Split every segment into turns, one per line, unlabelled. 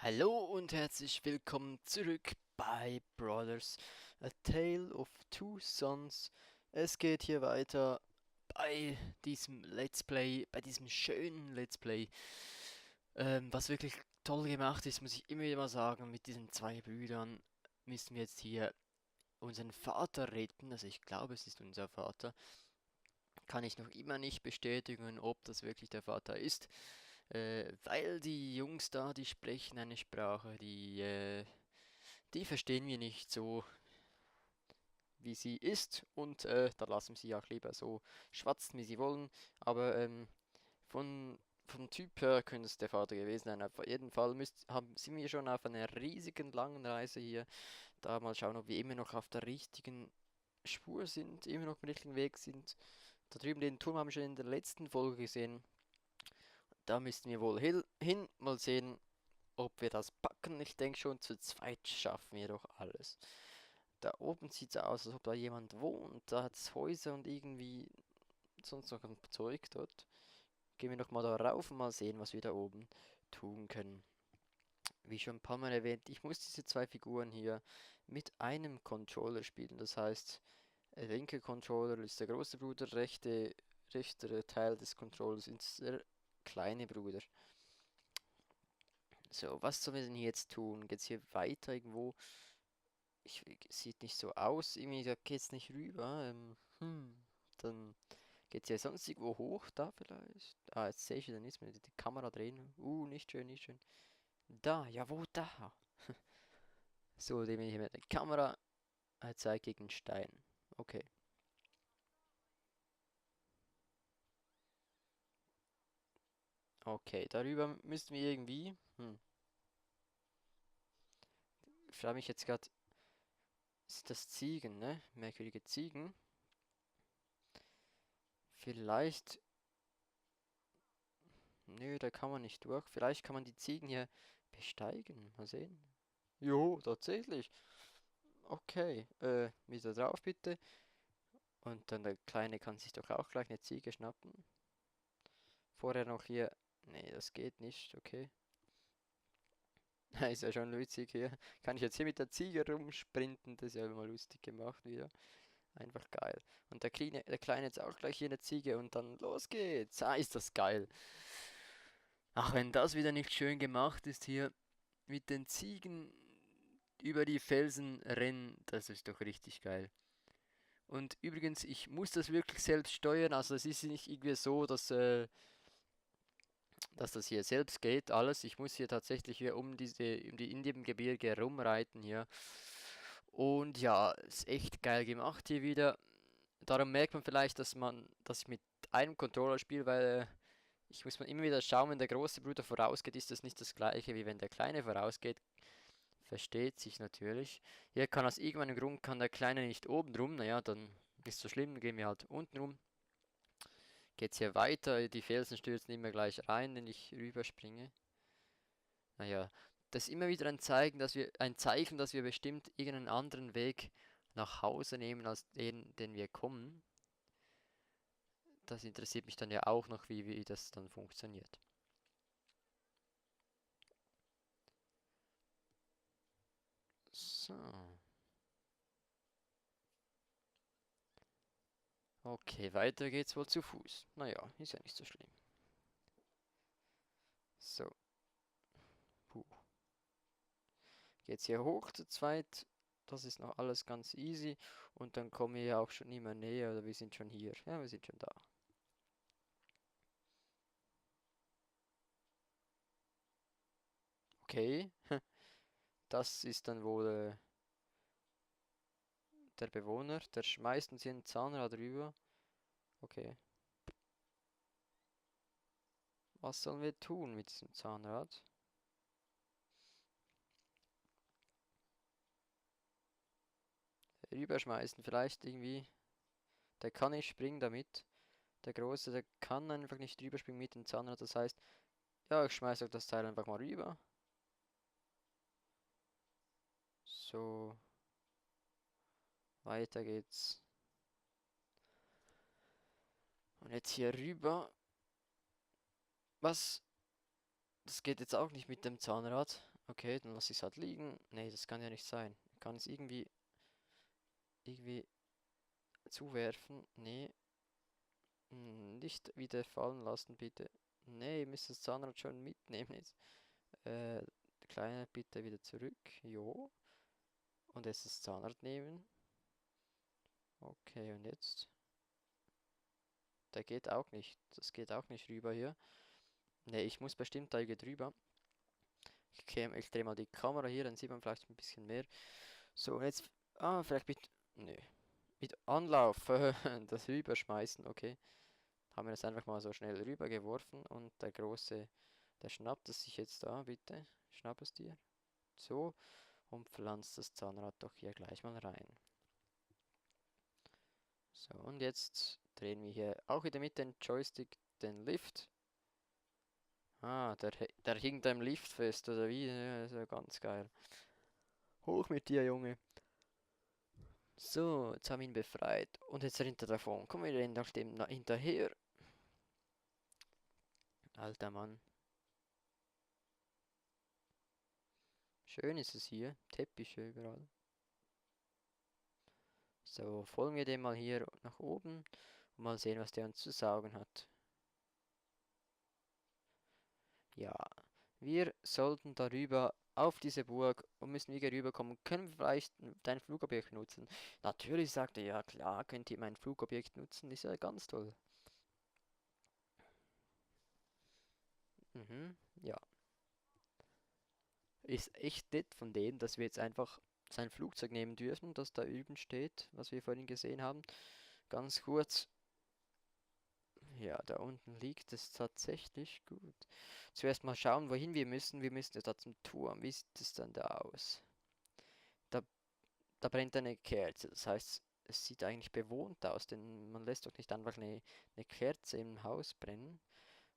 Hallo und herzlich willkommen zurück bei Brothers, A Tale of Two Sons. Es geht hier weiter bei diesem Let's Play, bei diesem schönen Let's Play, was wirklich toll gemacht ist, muss ich immer wieder mal sagen. Mit diesen zwei Brüdern müssen wir jetzt hier unseren Vater retten. Also ich glaube, es ist unser Vater. Kann ich noch immer nicht bestätigen, ob das wirklich der Vater ist. Weil die Jungs da, die sprechen eine Sprache, die verstehen wir nicht so, wie sie ist. Und da lassen wir sie auch lieber so schwatzen, wie sie wollen. Aber vom Typ her könnte es der Vater gewesen sein. Auf jeden Fall sind wir schon auf einer riesigen langen Reise hier. Da mal schauen, ob wir immer noch auf der richtigen Spur sind, immer noch im richtigen Weg sind. Da drüben den Turm haben wir schon in der letzten Folge gesehen. Da müssten wir wohl hin. Mal sehen, ob wir das packen. Ich denke schon, zu zweit schaffen wir doch alles. Da oben sieht es aus, als ob da jemand wohnt. Da hat es Häuser und irgendwie sonst noch ein Zeug dort. Gehen wir doch mal da rauf und mal sehen, was wir da oben tun können. Wie schon ein paar Mal erwähnt, ich muss diese zwei Figuren hier mit einem Controller spielen. Das heißt, der linke Controller ist der große Bruder, rechter Teil des Controllers ist der kleine Bruder. So, was sollen wir denn hier jetzt tun? Geht's hier weiter irgendwo? Sieht nicht so aus. Irgendwie, da geht's nicht rüber. Dann geht's ja sonst irgendwo hoch, da vielleicht. Ah, jetzt sehe ich wieder nichts mehr. Die Kamera drehen. Nicht schön, nicht schön. Da, ja, wo da? So, dem hier mit der Kamera zeigt gegen Stein. Okay. Okay, darüber müssten wir irgendwie. Ich frage mich jetzt gerade, sind das Ziegen, ne? Merkwürdige Ziegen. Vielleicht. Nö, da kann man nicht durch. Vielleicht kann man die Ziegen hier besteigen. Mal sehen. Jo, tatsächlich. Okay, wieder drauf bitte. Und dann der Kleine kann sich doch auch gleich eine Ziege schnappen. Vorher noch hier. Nee, das geht nicht, okay. Ist ja schon lustig hier. Kann ich jetzt hier mit der Ziege rumsprinten? Das ist ja immer lustig gemacht wieder. Einfach geil. Und der Kleine jetzt auch gleich hier eine Ziege und dann los geht's. Ah, ist das geil. Ach, wenn das wieder nicht schön gemacht ist hier mit den Ziegen über die Felsen rennen, das ist doch richtig geil. Und übrigens, ich muss das wirklich selbst steuern, also es ist nicht irgendwie so, dass das hier selbst geht, alles. Ich muss hier tatsächlich hier in dem Gebirge rumreiten hier. Und ja, ist echt geil gemacht hier wieder. Darum merkt man vielleicht, dass ich mit einem Controller spiele, weil ich muss man immer wieder schauen, wenn der große Bruder vorausgeht, ist das nicht das gleiche, wie wenn der kleine vorausgeht. Versteht sich natürlich. Hier kann aus irgendeinem Grund kann der Kleine nicht oben drum. Naja, dann ist so schlimm, dann gehen wir halt unten rum. Geht's hier weiter, die Felsen stürzen immer gleich rein, wenn ich rüberspringe. Naja, das ist immer wieder ein Zeichen, dass wir bestimmt irgendeinen anderen Weg nach Hause nehmen als den wir kommen. Das interessiert mich dann ja auch noch, wie das dann funktioniert. So. Okay, weiter geht's wohl zu Fuß. Naja, ist ja nicht so schlimm. So, puh. Geht's hier hoch zu zweit. Das ist noch alles ganz easy. Und dann kommen wir ja auch schon immer näher. Oder wir sind schon hier. Ja, wir sind schon da. Okay, das ist dann wohl der Bewohner. Der schmeißt uns hier ein Zahnrad rüber. Okay, was sollen wir tun mit diesem Zahnrad? Rüberschmeißen vielleicht irgendwie. Der kann nicht springen damit. Der Große, der kann einfach nicht rüberspringen mit dem Zahnrad. Das heißt, ja, ich schmeiße das Teil einfach mal rüber. So, weiter geht's. Und jetzt hier rüber. Was? Das geht jetzt auch nicht mit dem Zahnrad. Okay, dann lasse ich es halt liegen. Nee, das kann ja nicht sein. Ich kann es irgendwie zuwerfen. Nee, nicht wieder fallen lassen, bitte. Nee, ihr müsst das Zahnrad schon mitnehmen jetzt. Der Kleine bitte wieder zurück. Jo. Und jetzt das Zahnrad nehmen. Okay, und jetzt? Der geht auch nicht. Das geht auch nicht rüber hier. Ne, ich muss bestimmt da hier drüber. Ich drehe mal die Kamera hier, dann sieht man vielleicht ein bisschen mehr. So, und jetzt. Ah, vielleicht mit. Nö. Mit Anlauf. Das rüberschmeißen, okay. Haben wir das einfach mal so schnell rübergeworfen. Und der Große, der schnappt es sich jetzt da, bitte. Schnapp es dir. So. Und pflanzt das Zahnrad doch hier gleich mal rein. So, und jetzt drehen wir hier auch wieder mit dem Joystick den Lift. Ah, der hing da im Lift fest, oder wie? Ja, das ist ja ganz geil. Hoch mit dir, Junge. So, jetzt haben wir ihn befreit. Und jetzt rennt er davon. Komm, wir rennen nach dem hinterher. Alter Mann. Schön ist es hier. Teppiche überall. So, folgen wir dem mal hier nach oben. Und mal sehen, was der uns zu sagen hat. Ja, wir sollten darüber auf diese Burg und müssen wir rüberkommen. Können wir vielleicht dein Flugobjekt nutzen? Natürlich, sagt er, ja klar, könnt ihr mein Flugobjekt nutzen, ist ja ganz toll. Mhm, ja. Ist echt nett von denen, dass wir jetzt einfach sein Flugzeug nehmen dürfen, das da üben steht, was wir vorhin gesehen haben. Ganz kurz. Ja, da unten liegt es tatsächlich gut. Zuerst mal schauen, wohin wir müssen. Wir müssen ja da zum Turm. Wie sieht es dann da aus? Da Da brennt eine Kerze. Das heißt, es sieht eigentlich bewohnt aus, denn man lässt doch nicht einfach eine Kerze im Haus brennen.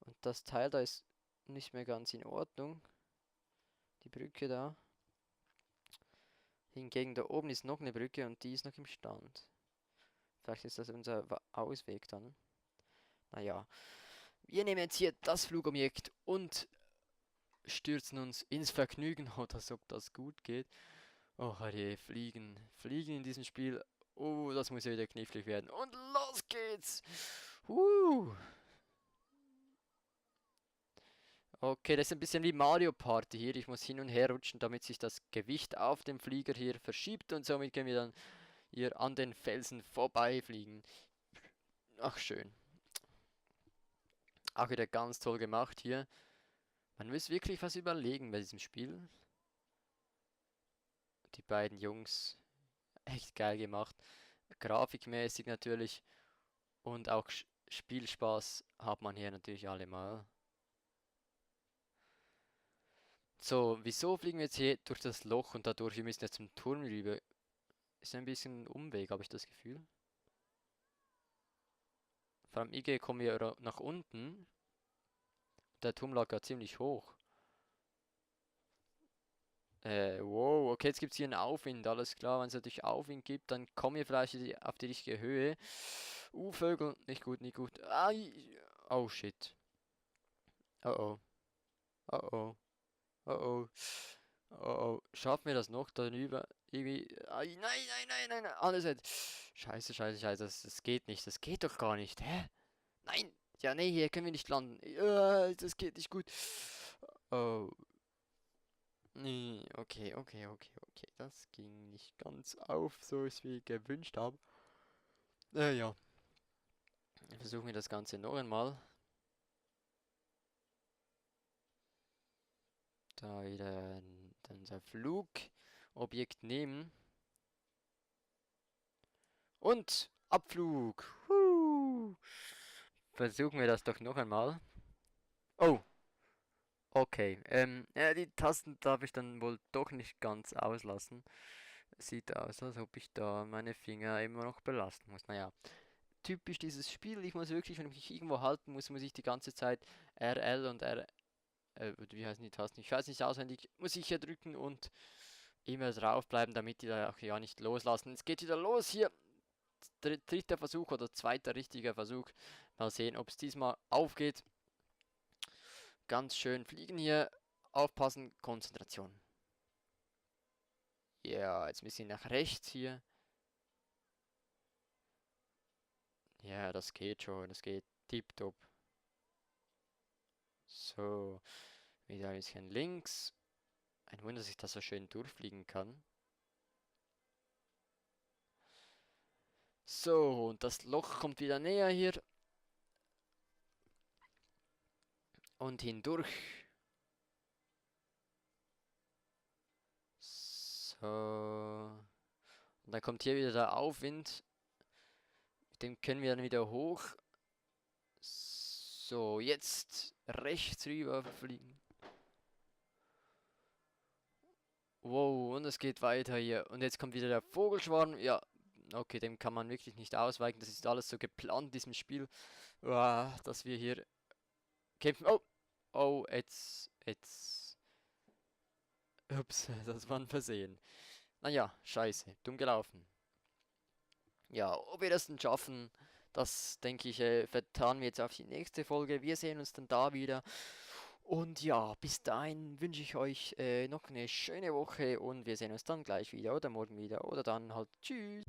Und das Teil da ist nicht mehr ganz in Ordnung. Die Brücke da. Hingegen da oben ist noch eine Brücke und die ist noch im Stand. Vielleicht ist das unser Ausweg dann. Naja, wir nehmen jetzt hier das Flugobjekt und stürzen uns ins Vergnügen, oh, als ob das gut geht. Oh, je, fliegen. Fliegen in diesem Spiel. Oh, das muss ja wieder knifflig werden. Und los geht's! Okay, das ist ein bisschen wie Mario Party hier. Ich muss hin und her rutschen, damit sich das Gewicht auf dem Flieger hier verschiebt und somit können wir dann hier an den Felsen vorbeifliegen. Ach, schön. Auch wieder ganz toll gemacht hier. Man muss wirklich was überlegen bei diesem Spiel. Die beiden Jungs, echt geil gemacht. Grafikmäßig natürlich und auch Spielspaß hat man hier natürlich allemal. So, wieso fliegen wir jetzt hier durch das Loch und dadurch, wir müssen jetzt zum Turm rüber? Ist ein bisschen ein Umweg, habe ich das Gefühl. Vor allem IG kommen wir nach unten. Der Turm lag ja ziemlich hoch. Wow, okay, jetzt gibt es hier einen Aufwind, alles klar. Wenn es natürlich Aufwind gibt, dann kommen wir vielleicht auf die richtige Höhe. Vögel, nicht gut, nicht gut. Ai, oh shit. Oh oh, oh oh, oh oh. Oh, oh, schaffen wir das noch darüber? Irgendwie. Ai, nein, nein, nein, nein, nein. Alles halt. Scheiße, scheiße, scheiße. Das geht nicht. Das geht doch gar nicht. Hä? Nein. Ja, nee, hier können wir nicht landen. Das geht nicht gut. Oh. Nee, okay, okay, okay, okay. Das ging nicht ganz auf, so wie ich gewünscht habe. Ja. Versuchen wir das Ganze noch einmal. Da wieder unser Flugobjekt nehmen. Und Abflug. Versuchen wir das doch noch einmal. Oh, okay. Ja, die Tasten darf ich dann wohl doch nicht ganz auslassen. Sieht aus, als ob ich da meine Finger immer noch belasten muss. Naja, typisch dieses Spiel. Ich muss wirklich, wenn ich mich irgendwo halten muss, muss ich die ganze Zeit RL und wie heißen die Tasten? Ich weiß nicht auswendig. Muss ich hier drücken und immer draufbleiben, damit die da auch ja nicht loslassen. Es geht wieder los hier. Dritter Versuch oder zweiter richtiger Versuch. Mal sehen, ob es diesmal aufgeht. Ganz schön fliegen hier. Aufpassen, Konzentration. Ja, jetzt müssen wir nach rechts hier. Ja, das geht schon, das geht tipptopp. So, wieder ein bisschen links. Ein Wunder, dass ich da so schön durchfliegen kann. So, und das Loch kommt wieder näher hier. Und hindurch. So. Und dann kommt hier wieder der Aufwind. Mit dem können wir dann wieder hoch. So, jetzt rechts rüber fliegen. Wow, und es geht weiter hier. Und jetzt kommt wieder der Vogelschwarm. Ja, okay, dem kann man wirklich nicht ausweichen. Das ist alles so geplant in diesem Spiel. Dass wir hier kämpfen. Oh, oh, jetzt. Ups, das war ein Versehen. Naja, scheiße, dumm gelaufen. Ja, ob wir das denn schaffen, das denke ich, vertanen wir jetzt auf die nächste Folge. Wir sehen uns dann da wieder. Und ja, bis dahin wünsche ich euch noch eine schöne Woche und wir sehen uns dann gleich wieder oder morgen wieder oder dann halt tschüss.